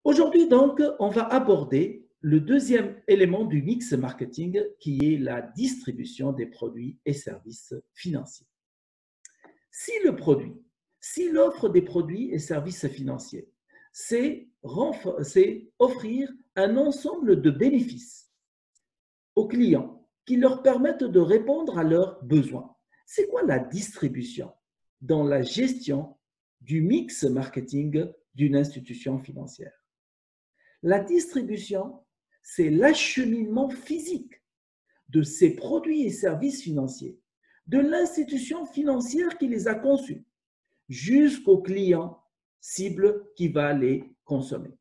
Aujourd'hui, donc, on va aborder le deuxième élément du mix marketing qui est la distribution des produits et services financiers. Si l'offre des produits et services financiers, c'est offrir un ensemble de bénéfices aux clients qui leur permettent de répondre à leurs besoins. C'est quoi la distribution dans la gestion du mix marketing d'une institution financière? La distribution, c'est l'acheminement physique de ces produits et services financiers, de l'institution financière qui les a conçus, jusqu'au client cible qui va les consommer.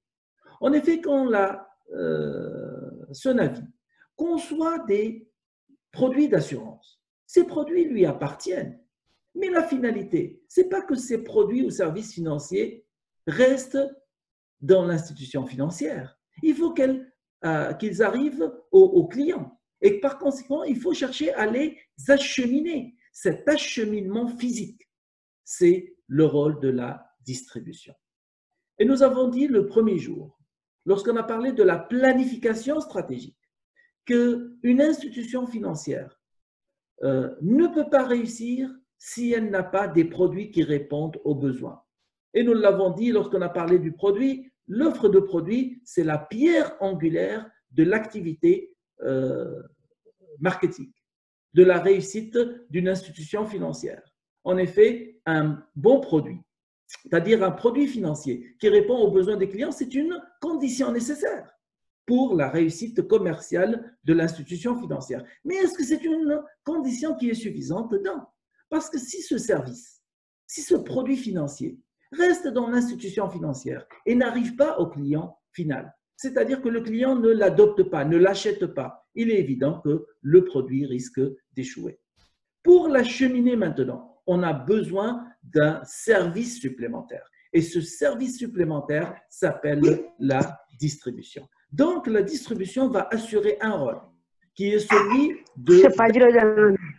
En effet, quand Sonavi conçoit des produits d'assurance, ces produits lui appartiennent. Mais la finalité, ce n'est pas que ces produits ou services financiers restent dans l'institution financière. Il faut qu'ils arrivent aux clients. Et par conséquent, il faut chercher à les acheminer. Cet acheminement physique, c'est le rôle de la distribution. Et nous avons dit le premier jour, lorsqu'on a parlé de la planification stratégique, qu'une institution financière ne peut pas réussir si elle n'a pas des produits qui répondent aux besoins. Et nous l'avons dit lorsqu'on a parlé du produit, l'offre de produits, c'est la pierre angulaire de l'activité marketing, de la réussite d'une institution financière. En effet, un bon produit, c'est-à-dire un produit financier qui répond aux besoins des clients, c'est une condition nécessaire pour la réussite commerciale de l'institution financière. Mais est-ce que c'est une condition qui est suffisante? Non. Parce que si ce service, si ce produit financier reste dans l'institution financière et n'arrive pas au client final, c'est-à-dire que le client ne l'adopte pas, ne l'achète pas, il est évident que le produit risque d'échouer. Pour l'acheminer maintenant, on a besoin d'un service supplémentaire. Et ce service supplémentaire s'appelle la distribution. Donc, la distribution va assurer un rôle qui est celui de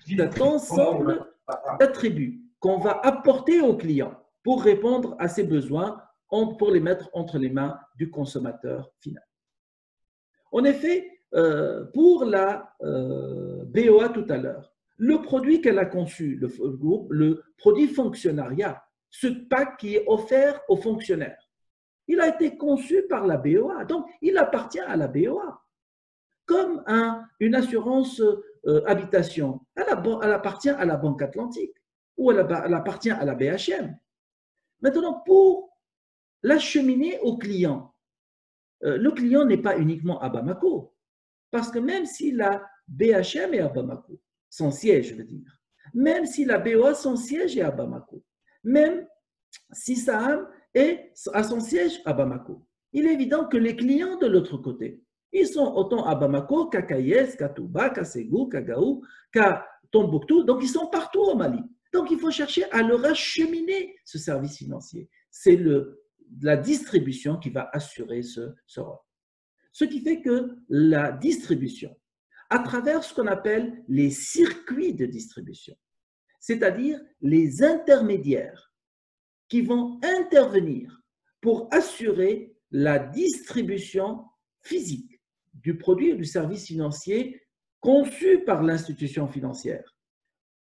cet ensemble d'attributs qu'on va apporter au client pour répondre à ses besoins, pour les mettre entre les mains du consommateur final. En effet, pour la BOA tout à l'heure, le produit qu'elle a conçu, le produit fonctionnariat, ce pack qui est offert aux fonctionnaires, il a été conçu par la BOA, donc il appartient à la BOA. Comme une assurance habitation, elle appartient à la Banque Atlantique ou elle appartient à la BHM. Maintenant, pour l'acheminer au client, le client n'est pas uniquement à Bamako, parce que même si la BHM est à Bamako, son siège, je veux dire, même si la BOA, son siège est à Bamako, même si Saham a son siège à Bamako, il est évident que les clients de l'autre côté, ils sont autant à Bamako qu'à Kayes, qu'à Touba, qu'à Ségou, qu'à Gaou, qu'à Tombouctou, donc ils sont partout au Mali. Donc il faut chercher à leur acheminer ce service financier. C'est la distribution qui va assurer ce rôle. Ce qui fait que la distribution, à travers ce qu'on appelle les circuits de distribution, c'est-à-dire les intermédiaires qui vont intervenir pour assurer la distribution physique du produit et du service financier conçu par l'institution financière,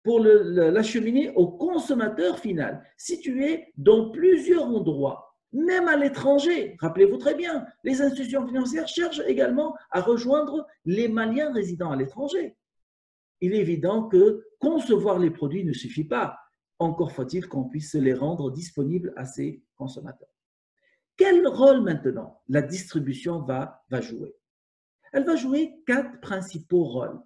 pour l'acheminer au consommateur final, situé dans plusieurs endroits, même à l'étranger. Rappelez-vous très bien, les institutions financières cherchent également à rejoindre les Maliens résidant à l'étranger. Il est évident que concevoir les produits ne suffit pas. Encore faut-il qu'on puisse les rendre disponibles à ces consommateurs. Quel rôle maintenant la distribution va jouer? Elle va jouer 4 principaux rôles.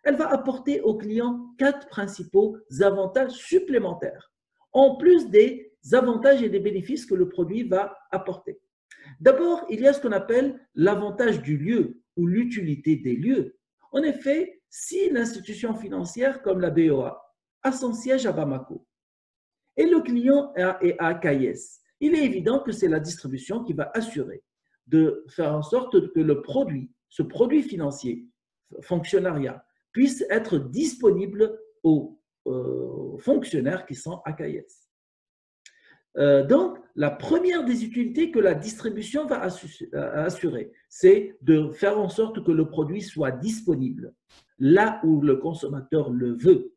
Elle va apporter aux clients 4 principaux avantages supplémentaires, en plus des avantages et des bénéfices que le produit va apporter. D'abord, il y a ce qu'on appelle l'avantage du lieu ou l'utilité des lieux. En effet, si l'institution financière comme la BOA a son siège à Bamako et le client est à Kayes, il est évident que c'est la distribution qui va assurer de faire en sorte que le produit, ce produit financier, fonctionnariat, puisse être disponible aux fonctionnaires qui sont à Kayes. Donc, la première des utilités que la distribution va assurer, c'est de faire en sorte que le produit soit disponible là où le consommateur le veut.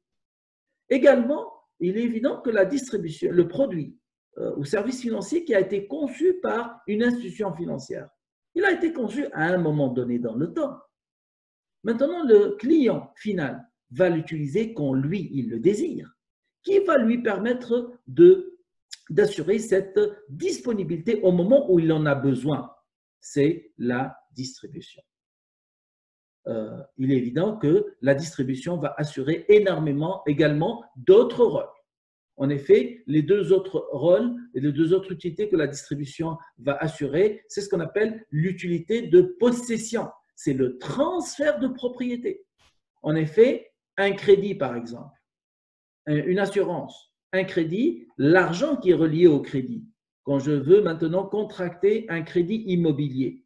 Également, il est évident que la distribution, le produit ou service financier qui a été conçu par une institution financière, il a été conçu à un moment donné dans le temps. Maintenant, le client final va l'utiliser quand lui, il le désire, qui va lui permettre d'assurer cette disponibilité au moment où il en a besoin. C'est la distribution. Il est évident que la distribution va assurer énormément également d'autres rôles. En effet, les deux autres rôles et les deux autres utilités que la distribution va assurer, c'est ce qu'on appelle l'utilité de possession. C'est le transfert de propriété. En effet, un crédit, par exemple, une assurance, un crédit, l'argent qui est relié au crédit. Quand je veux maintenant contracter un crédit immobilier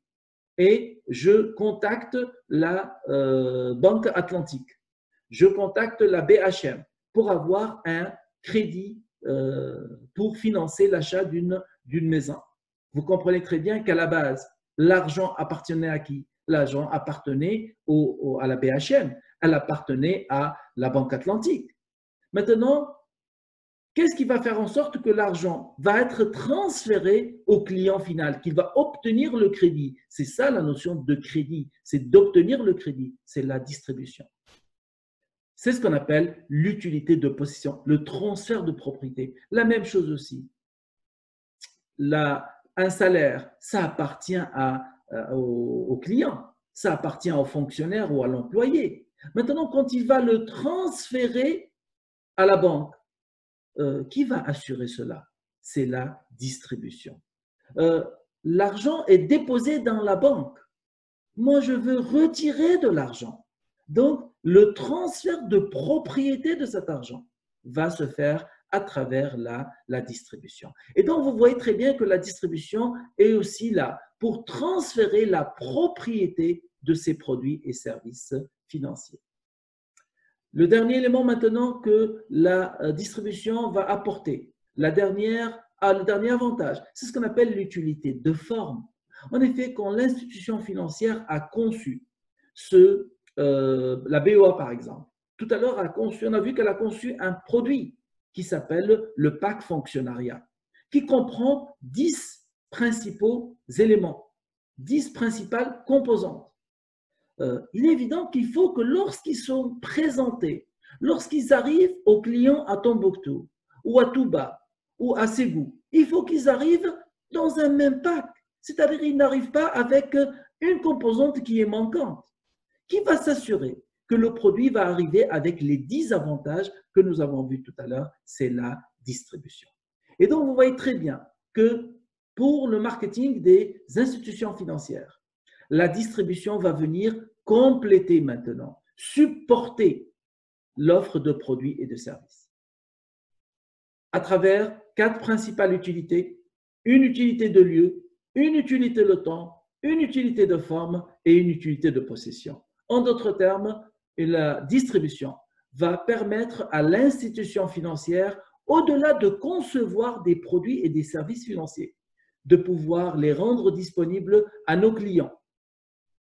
et je contacte la Banque Atlantique, je contacte la BHM pour avoir un crédit pour financer l'achat d'une maison. Vous comprenez très bien qu'à la base, l'argent appartenait à qui? L'argent appartenait à la BHM, elle appartenait à la Banque Atlantique. Maintenant, qu'est-ce qui va faire en sorte que l'argent va être transféré au client final, qu'il va obtenir le crédit? C'est ça la notion de crédit, c'est d'obtenir le crédit, c'est la distribution. C'est ce qu'on appelle l'utilité de possession, le transfert de propriété. La même chose aussi. Un salaire, ça appartient au client, ça appartient au fonctionnaire ou à l'employé. Maintenant, quand il va le transférer à la banque, qui va assurer cela? C'est la distribution. L'argent est déposé dans la banque. Moi, je veux retirer de l'argent. Donc, le transfert de propriété de cet argent va se faire à travers la distribution. Et donc, vous voyez très bien que la distribution est aussi là pour transférer la propriété de ces produits et services financiers. Le dernier élément maintenant que la distribution va apporter, le dernier avantage, c'est ce qu'on appelle l'utilité de forme. En effet, quand l'institution financière a conçu la BOA par exemple, tout à l'heure on a vu qu'elle a conçu un produit qui s'appelle le PAC fonctionnariat, qui comprend 10 principaux éléments, 10 principales composantes. Il est évident qu'il faut que lorsqu'ils sont présentés, lorsqu'ils arrivent aux clients à Tombouctou, ou à Touba, ou à Ségou, il faut qu'ils arrivent dans un même pack. C'est-à-dire qu'ils n'arrivent pas avec une composante qui est manquante. Qui va s'assurer que le produit va arriver avec les 10 avantages que nous avons vus tout à l'heure, c'est la distribution. Et donc, vous voyez très bien que pour le marketing des institutions financières, la distribution va venir compléter maintenant, supporter l'offre de produits et de services. À travers 4 principales utilités, une utilité de lieu, une utilité de temps, une utilité de forme et une utilité de possession. En d'autres termes, la distribution va permettre à l'institution financière, au-delà de concevoir des produits et des services financiers, de pouvoir les rendre disponibles à nos clients,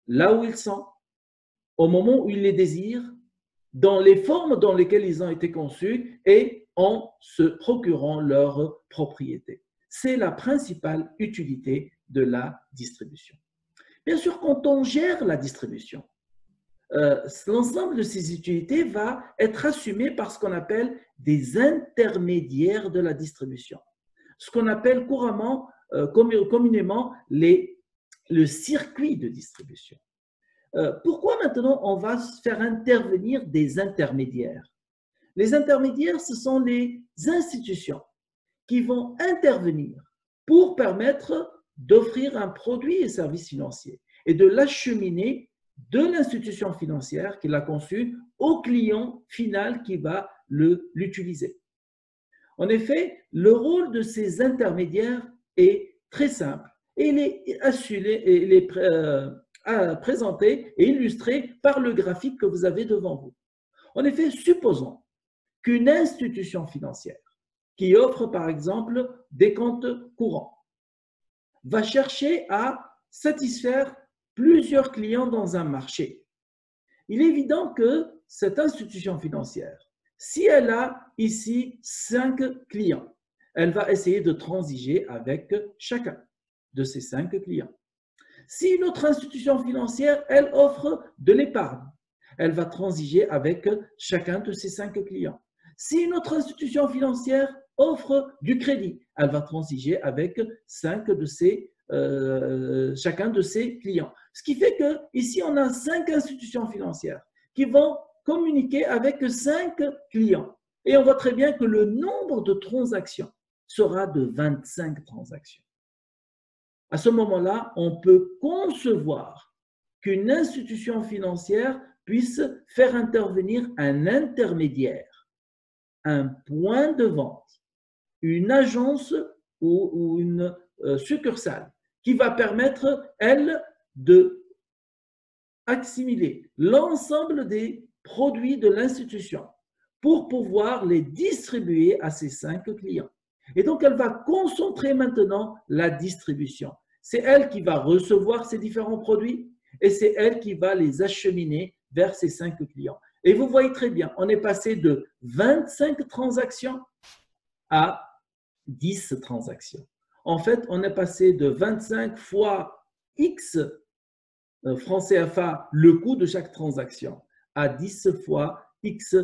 là où ils sont, au moment où ils les désirent, dans les formes dans lesquelles ils ont été conçus et en se procurant leur propriété. C'est la principale utilité de la distribution. Bien sûr, quand on gère la distribution, l'ensemble de ces utilités va être assumé par ce qu'on appelle des intermédiaires de la distribution, ce qu'on appelle communément le circuit de distribution. Pourquoi maintenant on va faire intervenir des intermédiaires? Les intermédiaires, ce sont les institutions qui vont intervenir pour permettre d'offrir un produit et service financier et de l'acheminer de l'institution financière qui l'a conçu au client final qui va l'utiliser. En effet, le rôle de ces intermédiaires est très simple et il est présenté et illustré par le graphique que vous avez devant vous. En effet, supposons qu'une institution financière qui offre par exemple des comptes courants, va chercher à satisfaire plusieurs clients dans un marché. Il est évident que cette institution financière, si elle a ici 5 clients, elle va essayer de transiger avec chacun de ces 5 clients. Si une autre institution financière, elle offre de l'épargne, elle va transiger avec chacun de ses 5 clients. Si une autre institution financière offre du crédit, elle va transiger avec chacun de ses clients. Ce qui fait qu'ici, on a 5 institutions financières qui vont communiquer avec 5 clients. Et on voit très bien que le nombre de transactions sera de 25 transactions. À ce moment-là, on peut concevoir qu'une institution financière puisse faire intervenir un intermédiaire, un point de vente, une agence ou une succursale qui va permettre, elle, de assimiler l'ensemble des produits de l'institution pour pouvoir les distribuer à ses 5 clients. Et donc, elle va concentrer maintenant la distribution. C'est elle qui va recevoir ces différents produits et c'est elle qui va les acheminer vers ses 5 clients. Et vous voyez très bien, on est passé de 25 transactions à 10 transactions. En fait, on est passé de 25 fois X francs CFA le coût de chaque transaction à 10 fois X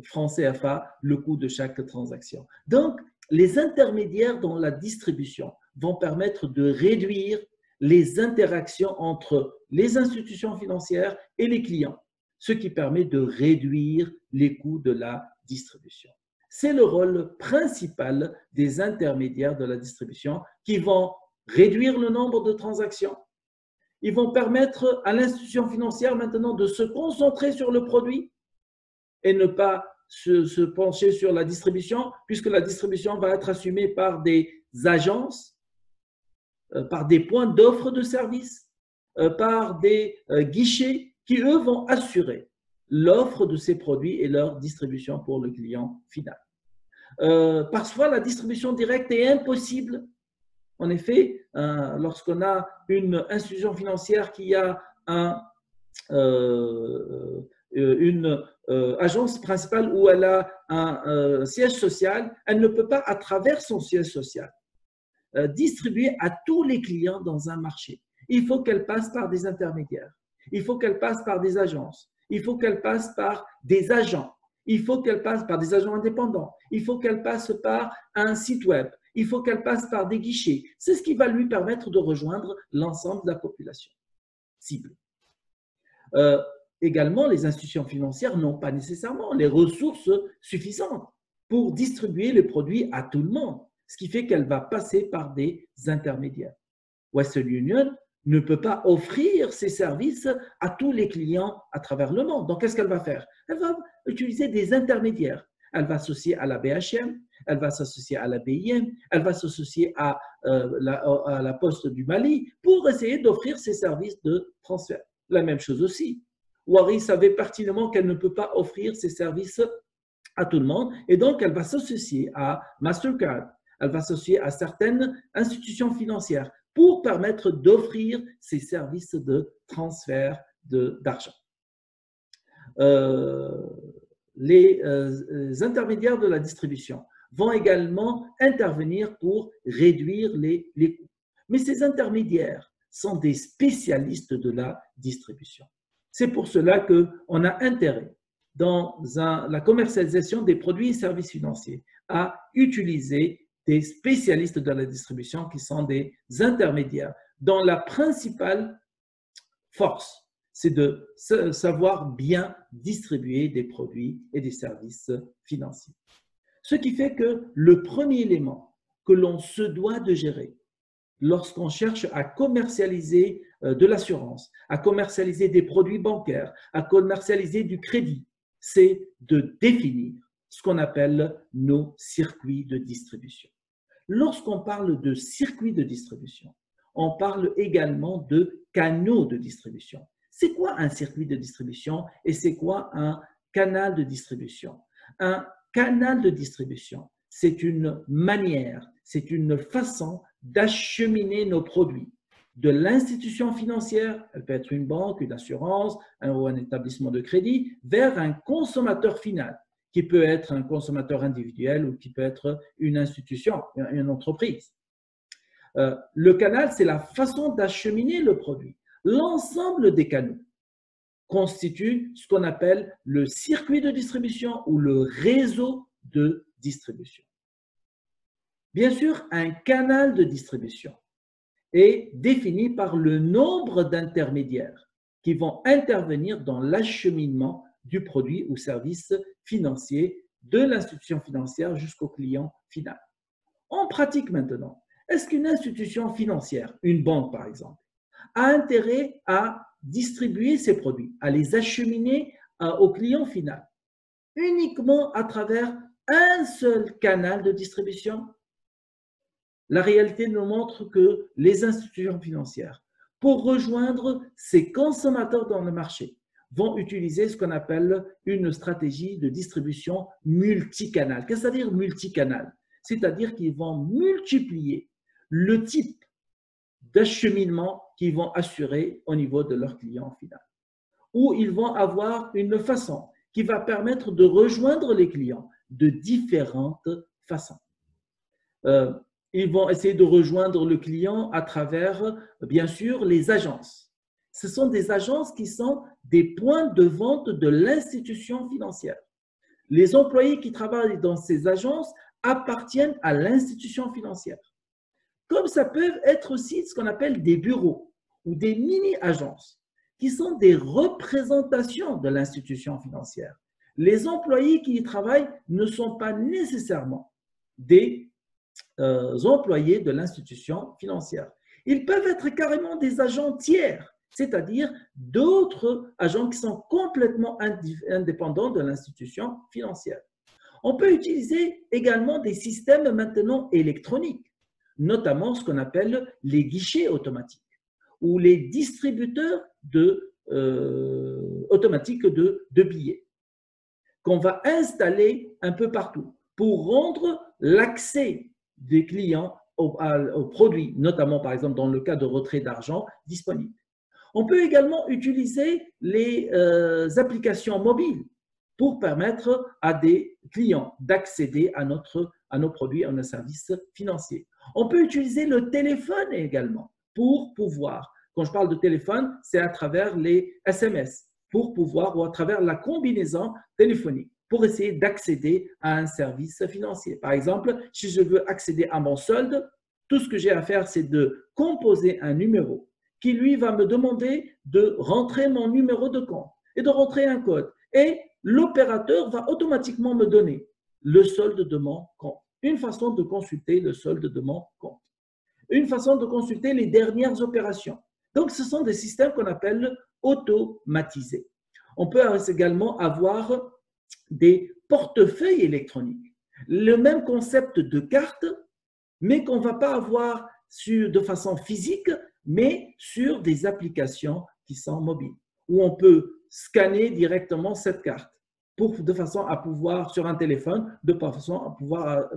francs CFA le coût de chaque transaction. Donc, les intermédiaires dans la distribution vont permettre de réduire les interactions entre les institutions financières et les clients, ce qui permet de réduire les coûts de la distribution. C'est le rôle principal des intermédiaires de la distribution qui vont réduire le nombre de transactions. Ils vont permettre à l'institution financière maintenant de se concentrer sur le produit et ne pas se pencher sur la distribution, puisque la distribution va être assumée par des agences, par des points d'offre de services, par des guichets qui, eux, vont assurer l'offre de ces produits et leur distribution pour le client final. Parfois, la distribution directe est impossible. En effet, lorsqu'on a une institution financière qui a une agence principale où elle a un siège social, elle ne peut pas, à travers son siège social, distribuer à tous les clients dans un marché. Il faut qu'elle passe par des intermédiaires. Il faut qu'elle passe par des agences. Il faut qu'elle passe par des agents. Il faut qu'elle passe par des agents indépendants. Il faut qu'elle passe par un site web. Il faut qu'elle passe par des guichets. C'est ce qui va lui permettre de rejoindre l'ensemble de la population cible. Également, les institutions financières n'ont pas nécessairement les ressources suffisantes pour distribuer les produits à tout le monde, ce qui fait qu'elle va passer par des intermédiaires. Western Union ne peut pas offrir ses services à tous les clients à travers le monde. Donc, qu'est-ce qu'elle va faire? Elle va utiliser des intermédiaires. Elle va s'associer à la BHM, elle va s'associer à la BIM, elle va s'associer à la Poste du Mali pour essayer d'offrir ses services de transfert. La même chose aussi. Wari savait pertinemment qu'elle ne peut pas offrir ses services à tout le monde et donc elle va s'associer à Mastercard, elle va s'associer à certaines institutions financières pour permettre d'offrir ces services de transfert d'argent. Les intermédiaires de la distribution vont également intervenir pour réduire les coûts. Mais ces intermédiaires sont des spécialistes de la distribution. C'est pour cela qu'on a intérêt dans la commercialisation des produits et services financiers à utiliser des spécialistes de la distribution qui sont des intermédiaires dont la principale force, c'est de savoir bien distribuer des produits et des services financiers. Ce qui fait que le premier élément que l'on se doit de gérer lorsqu'on cherche à commercialiser de l'assurance, à commercialiser des produits bancaires, à commercialiser du crédit, c'est de définir ce qu'on appelle nos circuits de distribution. Lorsqu'on parle de circuits de distribution, on parle également de canaux de distribution. C'est quoi un circuit de distribution et c'est quoi un canal de distribution? Un canal de distribution, c'est une manière, c'est une façon d'acheminer nos produits de l'institution financière, elle peut être une banque, une assurance ou un établissement de crédit, vers un consommateur final, qui peut être un consommateur individuel ou qui peut être une institution, une entreprise. Le canal, c'est la façon d'acheminer le produit. L'ensemble des canaux constitue ce qu'on appelle le circuit de distribution ou le réseau de distribution. Bien sûr, un canal de distribution est défini par le nombre d'intermédiaires qui vont intervenir dans l'acheminement du produit ou service financier de l'institution financière jusqu'au client final. En pratique maintenant, est-ce qu'une institution financière, une banque par exemple, a intérêt à distribuer ses produits, à les acheminer au client final uniquement à travers un seul canal de distribution? La réalité nous montre que les institutions financières, pour rejoindre ces consommateurs dans le marché, vont utiliser ce qu'on appelle une stratégie de distribution multicanal. Qu'est-ce que ça veut dire multicanal? C'est-à-dire qu'ils vont multiplier le type d'acheminement qu'ils vont assurer au niveau de leur client final. Ou ils vont avoir une façon qui va permettre de rejoindre les clients de différentes façons. Ils vont essayer de rejoindre le client à travers, bien sûr, les agences. Ce sont des agences qui sont des points de vente de l'institution financière. Les employés qui travaillent dans ces agences appartiennent à l'institution financière. Comme ça peut être aussi ce qu'on appelle des bureaux ou des mini-agences, qui sont des représentations de l'institution financière. Les employés qui y travaillent ne sont pas nécessairement des employés de l'institution financière. Ils peuvent être carrément des agents tiers, c'est-à-dire d'autres agents qui sont complètement indépendants de l'institution financière. On peut utiliser également des systèmes maintenant électroniques, notamment ce qu'on appelle les guichets automatiques ou les distributeurs automatiques de billets qu'on va installer un peu partout pour rendre l'accès des clients aux produits, notamment par exemple dans le cas de retrait d'argent, disponible. On peut également utiliser les applications mobiles pour permettre à des clients d'accéder à nos produits, à nos services financiers. On peut utiliser le téléphone également pour pouvoir, quand je parle de téléphone, c'est à travers les SMS, pour pouvoir, ou à travers la combinaison téléphonique, pour essayer d'accéder à un service financier. Par exemple, si je veux accéder à mon solde, tout ce que j'ai à faire, c'est de composer un numéro qui, lui, va me demander de rentrer mon numéro de compte et de rentrer un code. Et l'opérateur va automatiquement me donner le solde de mon compte. Une façon de consulter le solde de mon compte. Une façon de consulter les dernières opérations. Donc, ce sont des systèmes qu'on appelle automatisés. On peut également avoir des portefeuilles électroniques. Le même concept de carte, mais qu'on ne va pas avoir de façon physique, mais sur des applications qui sont mobiles, où on peut scanner directement cette carte de façon à pouvoir, sur un téléphone, de façon à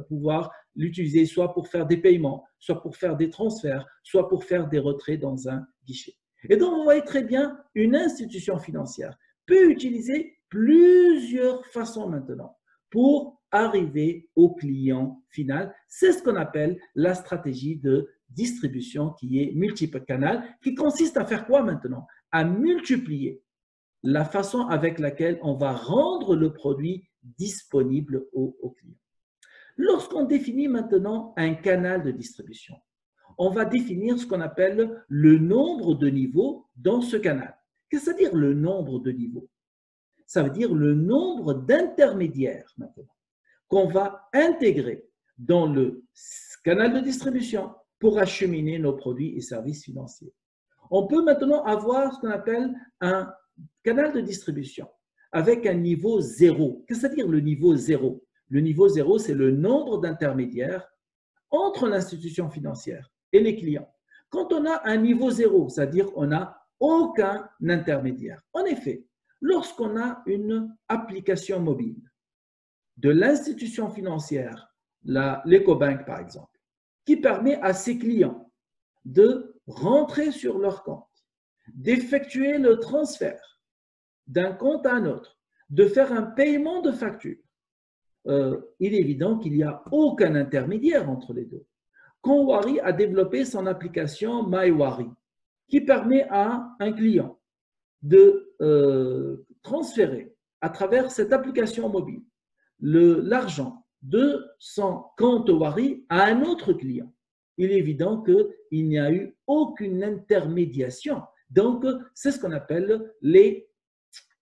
pouvoir l'utiliser soit pour faire des paiements, soit pour faire des transferts, soit pour faire des retraits dans un guichet. Et donc, vous voyez très bien, une institution financière peut utiliser plusieurs façons maintenant pour arriver au client final. C'est ce qu'on appelle la stratégie de distribution qui est multiple canal, qui consiste à faire quoi maintenant? À multiplier la façon avec laquelle on va rendre le produit disponible au client. Lorsqu'on définit maintenant un canal de distribution, on va définir ce qu'on appelle le nombre de niveaux dans ce canal. Qu'est-ce que ça veut dire le nombre de niveaux? Ça veut dire le nombre d'intermédiaires maintenant qu'on va intégrer dans le canal de distribution pour acheminer nos produits et services financiers. On peut maintenant avoir ce qu'on appelle un canal de distribution avec un niveau 0. Qu'est-ce que ça veut dire le niveau 0? Le niveau 0, c'est le nombre d'intermédiaires entre l'institution financière et les clients. Quand on a un niveau 0, c'est-à-dire qu'on n'a aucun intermédiaire. En effet, lorsqu'on a une application mobile, de l'institution financière, l'Ecobank par exemple, qui permet à ses clients de rentrer sur leur compte, d'effectuer le transfert d'un compte à un autre, de faire un paiement de facture, il est évident qu'il n'y a aucun intermédiaire entre les deux. Conwari a développé son application MyWari, qui permet à un client de transférer à travers cette application mobile l'argent de son compte Wari à un autre client. Il est évident qu'il n'y a eu aucune intermédiation. Donc, c'est ce qu'on appelle les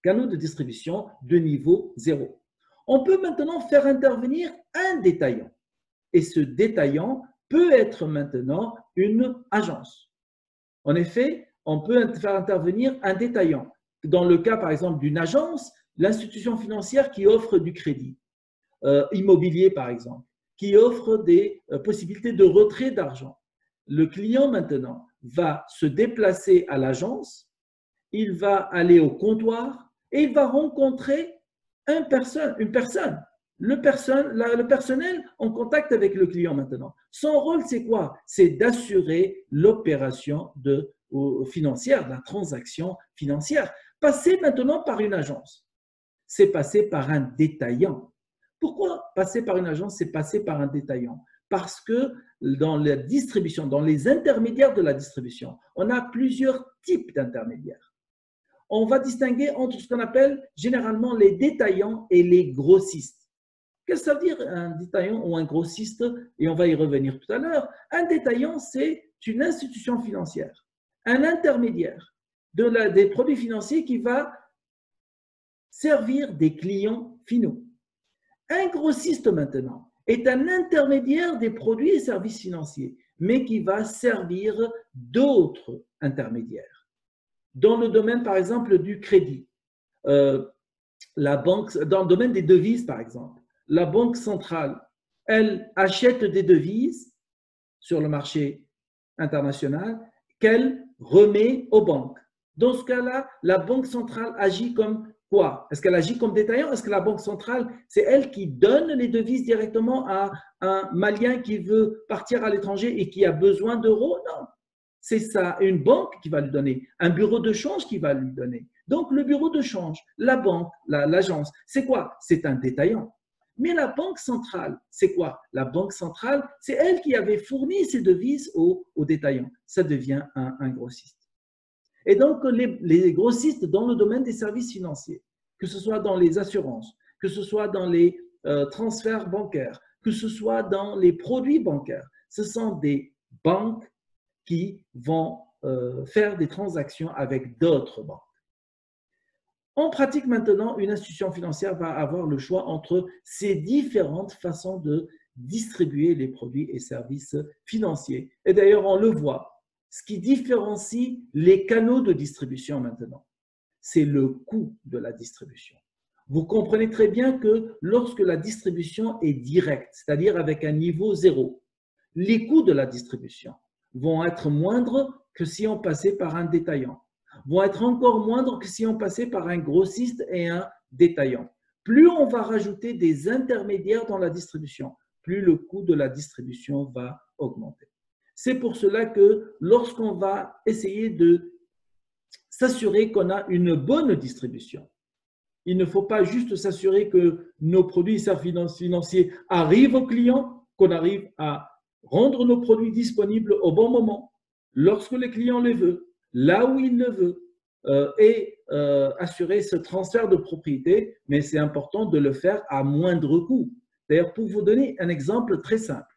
canaux de distribution de niveau 0. On peut maintenant faire intervenir un détaillant. Et ce détaillant peut être maintenant une agence. En effet, on peut faire intervenir un détaillant. Dans le cas, par exemple, d'une agence, l'institution financière qui offre du crédit immobilier, par exemple, qui offre des possibilités de retrait d'argent. Le client, maintenant, va se déplacer à l'agence, il va aller au comptoir et il va rencontrer une personne. Le personnel en contact avec le client maintenant. Son rôle, c'est quoi? C'est d'assurer l'opération financière, la transaction financière. Passer maintenant par une agence, c'est passer par un détaillant. Pourquoi passer par une agence, c'est passer par un détaillant? Parce que dans la distribution, dans les intermédiaires de la distribution, on a plusieurs types d'intermédiaires. On va distinguer entre ce qu'on appelle généralement les détaillants et les grossistes. Qu'est-ce que ça veut dire un détaillant ou un grossiste? Et on va y revenir tout à l'heure. Un détaillant, c'est une institution financière, un intermédiaire des produits financiers qui va servir des clients finaux. Un grossiste maintenant est un intermédiaire des produits et services financiers, mais qui va servir d'autres intermédiaires. Dans le domaine, par exemple, du crédit, la banque, dans le domaine des devises, par exemple, la Banque centrale, elle achète des devises sur le marché international qu'elle remet aux banques. Dans ce cas-là, la Banque centrale agit comme quoi? Est-ce qu'elle agit comme détaillant? Est-ce que la Banque centrale, c'est elle qui donne les devises directement à un Malien qui veut partir à l'étranger et qui a besoin d'euros? Non. C'est ça, une banque qui va lui donner, un bureau de change qui va lui donner. Donc, le bureau de change, la banque, l'agence, c'est quoi? C'est un détaillant. Mais la Banque centrale, c'est quoi? La Banque centrale, c'est elle qui avait fourni ces devises aux détaillants. Ça devient un grossiste. Et donc, les grossistes dans le domaine des services financiers, que ce soit dans les assurances, que ce soit dans les transferts bancaires, que ce soit dans les produits bancaires, ce sont des banques qui vont faire des transactions avec d'autres banques. En pratique, maintenant, une institution financière va avoir le choix entre ces différentes façons de distribuer les produits et services financiers. Et d'ailleurs, on le voit. Ce qui différencie les canaux de distribution maintenant, c'est le coût de la distribution. Vous comprenez très bien que lorsque la distribution est directe, c'est-à-dire avec un niveau 0, les coûts de la distribution vont être moindres que si on passait par un détaillant, vont être encore moindres que si on passait par un grossiste et un détaillant. Plus on va rajouter des intermédiaires dans la distribution, plus le coût de la distribution va augmenter. C'est pour cela que lorsqu'on va essayer de s'assurer qu'on a une bonne distribution, il ne faut pas juste s'assurer que nos produits et services financiers arrivent aux clients, qu'on arrive à rendre nos produits disponibles au bon moment, lorsque le client les veut, là où il le veut, et assurer ce transfert de propriété, mais c'est important de le faire à moindre coût. D'ailleurs, pour vous donner un exemple très simple,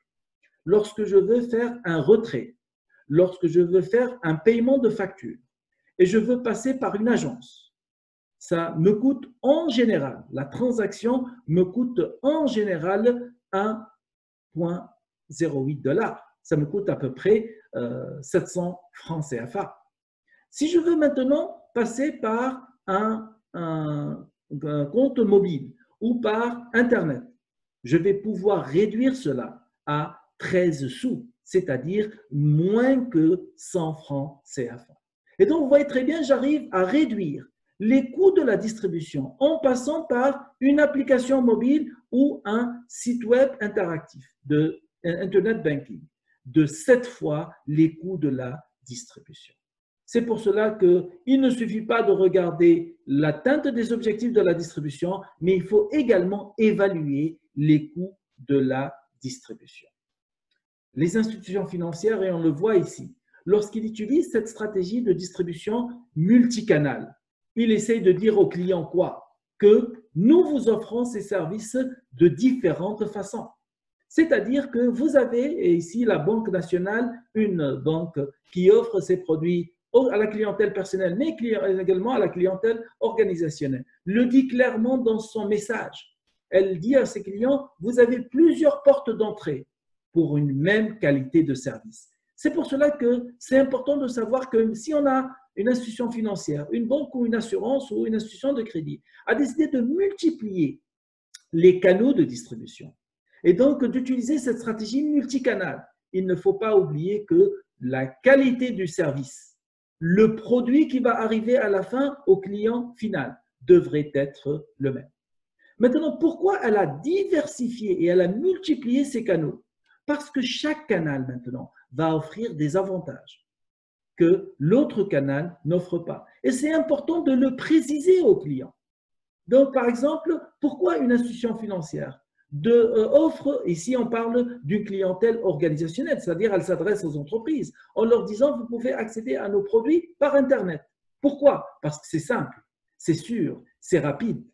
lorsque je veux faire un retrait, lorsque je veux faire un paiement de facture et je veux passer par une agence, ça me coûte en général, la transaction me coûte en général 1,08 $. Ça me coûte à peu près 700 francs CFA. Si je veux maintenant passer par un compte mobile ou par Internet, je vais pouvoir réduire cela à 13 sous, c'est-à-dire moins que 100 francs CFA. Et donc, vous voyez très bien, j'arrive à réduire les coûts de la distribution en passant par une application mobile ou un site web interactif de Internet Banking de 7 fois les coûts de la distribution. C'est pour cela qu'il ne suffit pas de regarder l'atteinte des objectifs de la distribution, mais il faut également évaluer les coûts de la distribution. Les institutions financières, et on le voit ici, lorsqu'ils utilisent cette stratégie de distribution multicanale, ils essayent de dire aux clients quoi? Que nous vous offrons ces services de différentes façons. C'est-à-dire que vous avez, et ici la Banque nationale, une banque qui offre ses produits à la clientèle personnelle, mais également à la clientèle organisationnelle, le dit clairement dans son message. Elle dit à ses clients, vous avez plusieurs portes d'entrée pour une même qualité de service. C'est pour cela que c'est important de savoir que si on a une institution financière, une banque ou une assurance ou une institution de crédit, a décidé de multiplier les canaux de distribution et donc d'utiliser cette stratégie multicanale, il ne faut pas oublier que la qualité du service, le produit qui va arriver à la fin au client final devrait être le même. Maintenant, pourquoi elle a diversifié et elle a multiplié ces canaux? Parce que chaque canal maintenant va offrir des avantages que l'autre canal n'offre pas. Et c'est important de le préciser aux clients. Donc, par exemple, pourquoi une institution financière offre, ici on parle d'une clientèle organisationnelle, c'est-à-dire elle s'adresse aux entreprises, en leur disant vous pouvez accéder à nos produits par Internet. Pourquoi? Parce que c'est simple, c'est sûr, c'est rapide.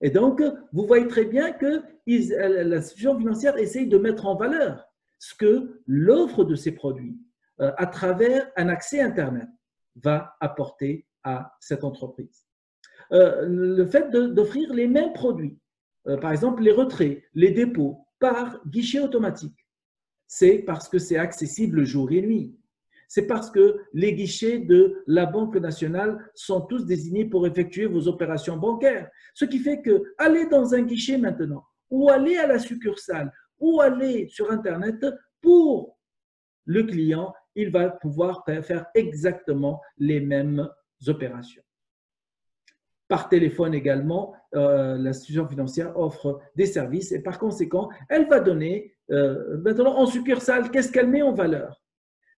Et donc, vous voyez très bien que l'institution financière essaye de mettre en valeur ce que l'offre de ces produits à travers un accès Internet va apporter à cette entreprise. Le fait d'offrir les mêmes produits, par exemple les retraits, les dépôts, par guichet automatique, c'est parce que c'est accessible jour et nuit. C'est parce que les guichets de la Banque nationale sont tous désignés pour effectuer vos opérations bancaires. Ce qui fait que aller dans un guichet maintenant, ou aller à la succursale, ou aller sur Internet, pour le client, il va pouvoir faire exactement les mêmes opérations. Par téléphone également, l'institution financière offre des services et par conséquent, elle va donner, maintenant en succursale, qu'est-ce qu'elle met en valeur?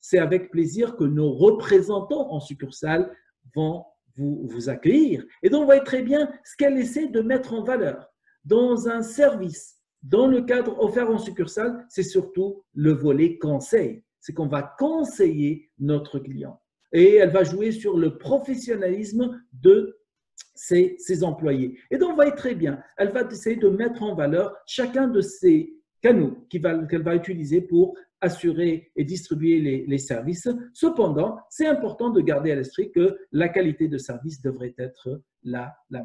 C'est avec plaisir que nos représentants en succursale vont vous accueillir. Et donc, vous voyez très bien ce qu'elle essaie de mettre en valeur. Dans un service, dans le cadre offert en succursale, c'est surtout le volet conseil. C'est qu'on va conseiller notre client. Et elle va jouer sur le professionnalisme de ses employés. Et donc, vous voyez très bien, elle va essayer de mettre en valeur chacun de ces canaux qu'elle va utiliser pour assurer et distribuer les services. Cependant, c'est important de garder à l'esprit que la qualité de service devrait être la même.